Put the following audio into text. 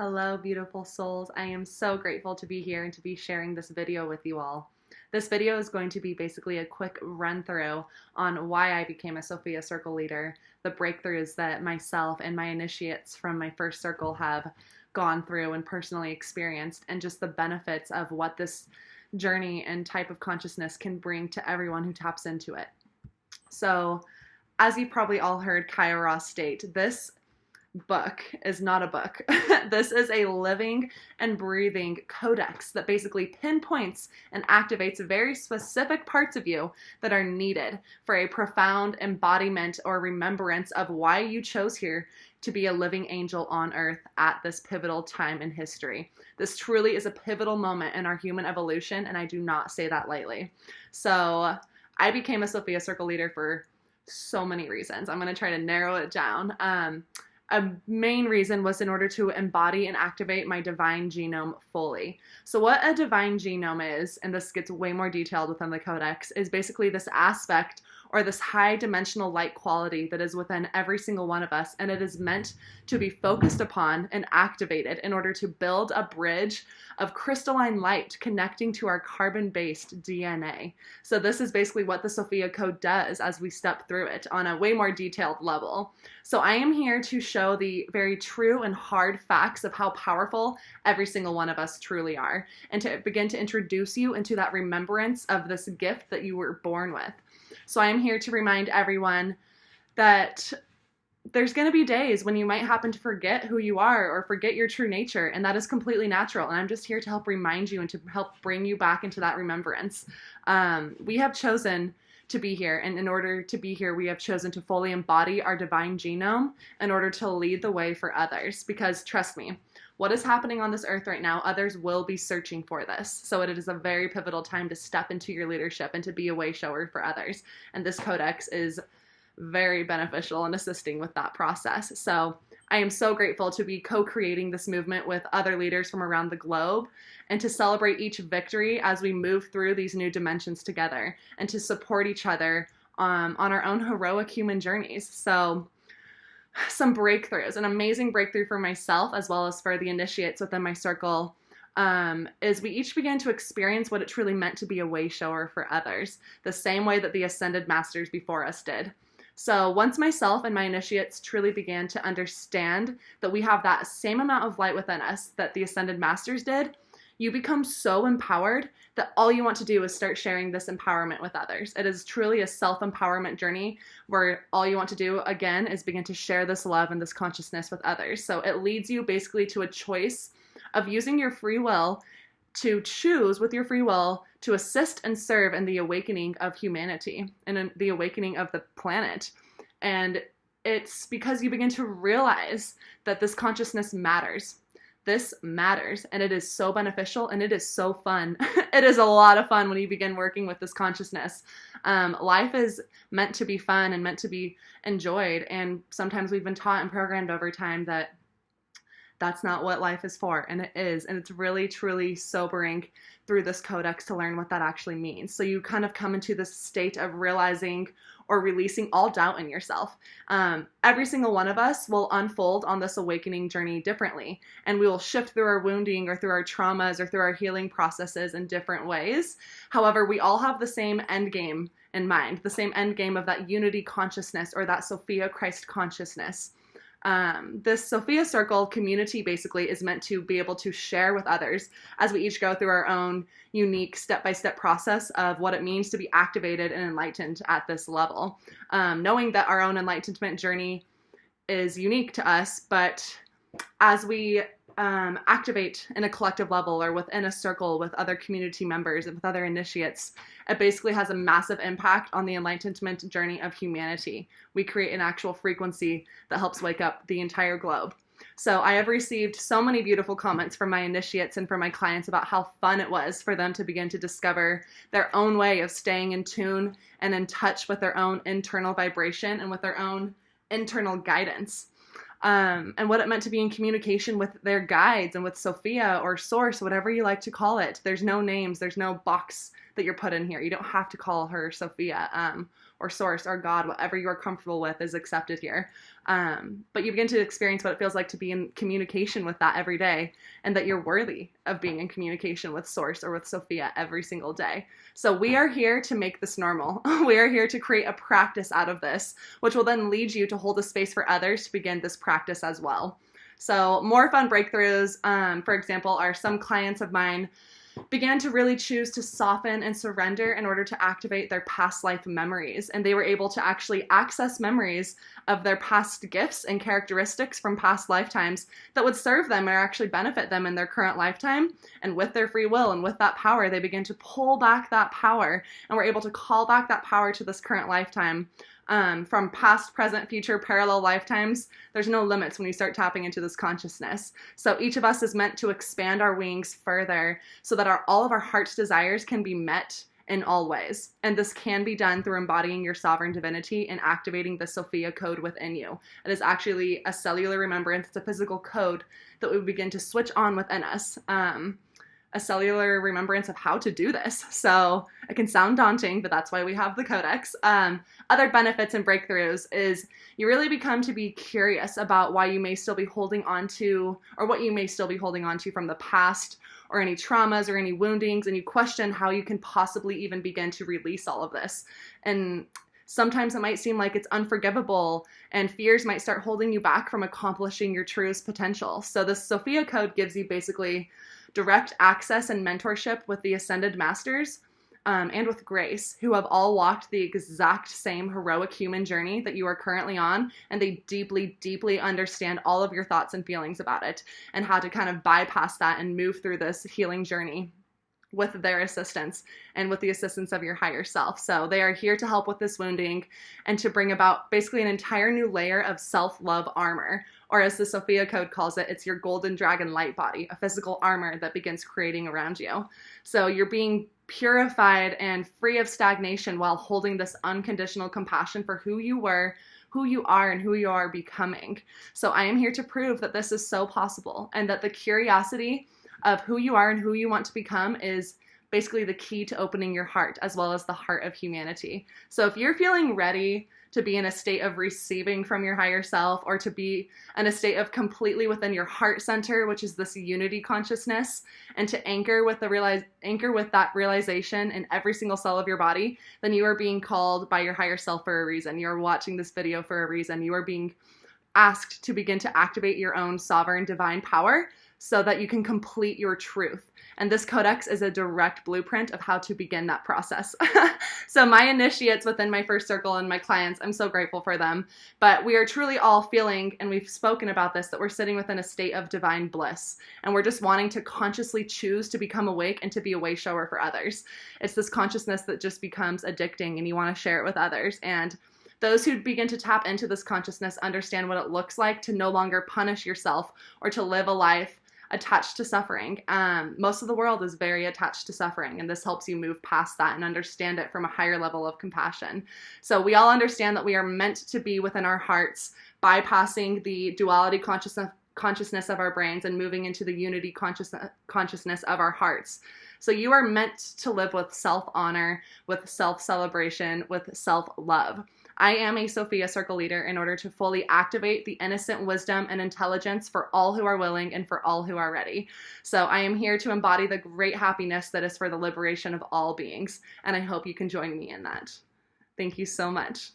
Hello, beautiful souls. I am so grateful to be here and to be sharing this video with you all. This video is going to be basically a quick run through on why I became a Sophia Circle leader, the breakthroughs that myself and my initiates from my first circle have gone through and personally experienced, and just the benefits of what this journey and type of consciousness can bring to everyone who taps into it. So, as you've probably all heard Kaya Ross state, this book is not a book. This is a living and breathing codex that basically pinpoints and activates very specific parts of you that are needed for a profound embodiment or remembrance of why you chose here to be a living angel on earth at this pivotal time in history. This truly is a pivotal moment in our human evolution, and I do not say that lightly. So I became a Sophia Circle leader for so many reasons. I'm going to try to narrow it down. A main reason was in order to embody and activate my divine genome fully. So what a divine genome is, and this gets way more detailed within the codex, is basically this aspect or this high dimensional light quality that is within every single one of us, and it is meant to be focused upon and activated in order to build a bridge of crystalline light connecting to our carbon-based DNA. So this is basically what the Sophia Code does as we step through it on a way more detailed level. So I am here to show the very true and hard facts of how powerful every single one of us truly are, and to begin to introduce you into that remembrance of this gift that you were born with. So I am here to remind everyone that there's going to be days when you might happen to forget who you are or forget your true nature, and that is completely natural. And I'm just here to help remind you and to help bring you back into that remembrance. We have chosen to be here, and in order to be here, we have chosen to fully embody our divine genome in order to lead the way for others. Because trust me, what is happening on this earth right now, others will be searching for this. So it is a very pivotal time to step into your leadership and to be a way shower for others. And this codex is very beneficial in assisting with that process. So I am so grateful to be co-creating this movement with other leaders from around the globe, and to celebrate each victory as we move through these new dimensions together, and to support each other on our own heroic human journeys. So some breakthroughs, an amazing breakthrough for myself as well as for the initiates within my circle, is we each began to experience what it truly meant to be a way shower for others, the same way that the ascended masters before us did. So once myself and my initiates truly began to understand that we have that same amount of light within us that the ascended masters did, you become so empowered that all you want to do is start sharing this empowerment with others. It is truly a self-empowerment journey where all you want to do, again, is begin to share this love and this consciousness with others. So it leads you basically to a choice of using your free will to choose with your free will to assist and serve in the awakening of humanity and in the awakening of the planet. And it's because you begin to realize that this consciousness matters. This matters, and it is so beneficial, and it is so fun. It is a lot of fun when you begin working with this consciousness. Life is meant to be fun and meant to be enjoyed, and sometimes we've been taught and programmed over time that that's not what life is for, and it is, and it's really, truly sobering through this codex to learn what that actually means. So you kind of come into this state of realizing or releasing all doubt in yourself. Every single one of us will unfold on this awakening journey differently, and we will shift through our wounding or through our traumas or through our healing processes in different ways. However, we all have the same end game in mind, the same end game of that unity consciousness or that Sophia Christ consciousness. This Sophia Circle community basically is meant to be able to share with others as we each go through our own unique step-by-step process of what it means to be activated and enlightened at this level. Knowing that our own enlightenment journey is unique to us, but as we activate in a collective level or within a circle with other community members and with other initiates, it basically has a massive impact on the enlightenment journey of humanity. We create an actual frequency that helps wake up the entire globe. So I have received so many beautiful comments from my initiates and from my clients about how fun it was for them to begin to discover their own way of staying in tune and in touch with their own internal vibration and with their own internal guidance. And what it meant to be in communication with their guides and with Sophia or Source, whatever you like to call it. There's no names, there's no box that you're put in here. You don't have to call her Sophia or Source or God, whatever you are comfortable with is accepted here. But you begin to experience what it feels like to be in communication with that every day, and that you're worthy of being in communication with Source or with Sophia every single day. So we are here to make this normal. We are here to create a practice out of this, which will then lead you to hold a space for others to begin this practice as well. So more fun breakthroughs, for example, are some clients of mine began to really choose to soften and surrender in order to activate their past life memories. And they were able to actually access memories of their past gifts and characteristics from past lifetimes that would serve them or actually benefit them in their current lifetime. And with their free will and with that power, they begin to pull back that power and were able to call back that power to this current lifetime. From past, present, future, parallel lifetimes, there's no limits when you start tapping into this consciousness. So each of us is meant to expand our wings further so that all of our heart's desires can be met in all ways. And this can be done through embodying your sovereign divinity and activating the Sophia code within you. It is actually a cellular remembrance. It's a physical code that we begin to switch on within us. A cellular remembrance of how to do this. So it can sound daunting, but that's why we have the codex. Other benefits and breakthroughs is you really become to be curious about why you may still be holding on to, or what you may still be holding on to from the past, or any traumas or any woundings, and you question how you can possibly even begin to release all of this. And sometimes it might seem like it's unforgivable, and fears might start holding you back from accomplishing your truest potential. So the Sophia code gives you basically direct access and mentorship with the Ascended Masters and with Grace, who have all walked the exact same heroic human journey that you are currently on, and they deeply, deeply understand all of your thoughts and feelings about it, and how to kind of bypass that and move through this healing journey with their assistance and with the assistance of your higher self. So they are here to help with this wounding and to bring about basically an entire new layer of self-love armor, or as the Sophia code calls it, it's your golden dragon light body, a physical armor that begins creating around you. So you're being purified and free of stagnation while holding this unconditional compassion for who you were, who you are, and who you are becoming. So I am here to prove that this is so possible, and that the curiosity of who you are and who you want to become is basically the key to opening your heart, as well as the heart of humanity. So if you're feeling ready to be in a state of receiving from your higher self, or to be in a state of completely within your heart center, which is this unity consciousness, and to anchor with that realization in every single cell of your body, then you are being called by your higher self for a reason. You're watching this video for a reason. You are being asked to begin to activate your own sovereign divine power so that you can complete your truth. And this codex is a direct blueprint of how to begin that process. So my initiates within my first circle and my clients, I'm so grateful for them. But we are truly all feeling, and we've spoken about this, that we're sitting within a state of divine bliss. And we're just wanting to consciously choose to become awake and to be a way shower for others. It's this consciousness that just becomes addicting, and you want to share it with others. And those who begin to tap into this consciousness understand what it looks like to no longer punish yourself or to live a life attached to suffering. Most of the world is very attached to suffering, and this helps you move past that and understand it from a higher level of compassion. So we all understand that we are meant to be within our hearts, bypassing the duality consciousness of our brains and moving into the unity consciousness of our hearts. So you are meant to live with self-honor, with self-celebration, with self-love. I am a Sophia Circle leader in order to fully activate the innocent wisdom and intelligence for all who are willing and for all who are ready. So I am here to embody the great happiness that is for the liberation of all beings, and I hope you can join me in that. Thank you so much.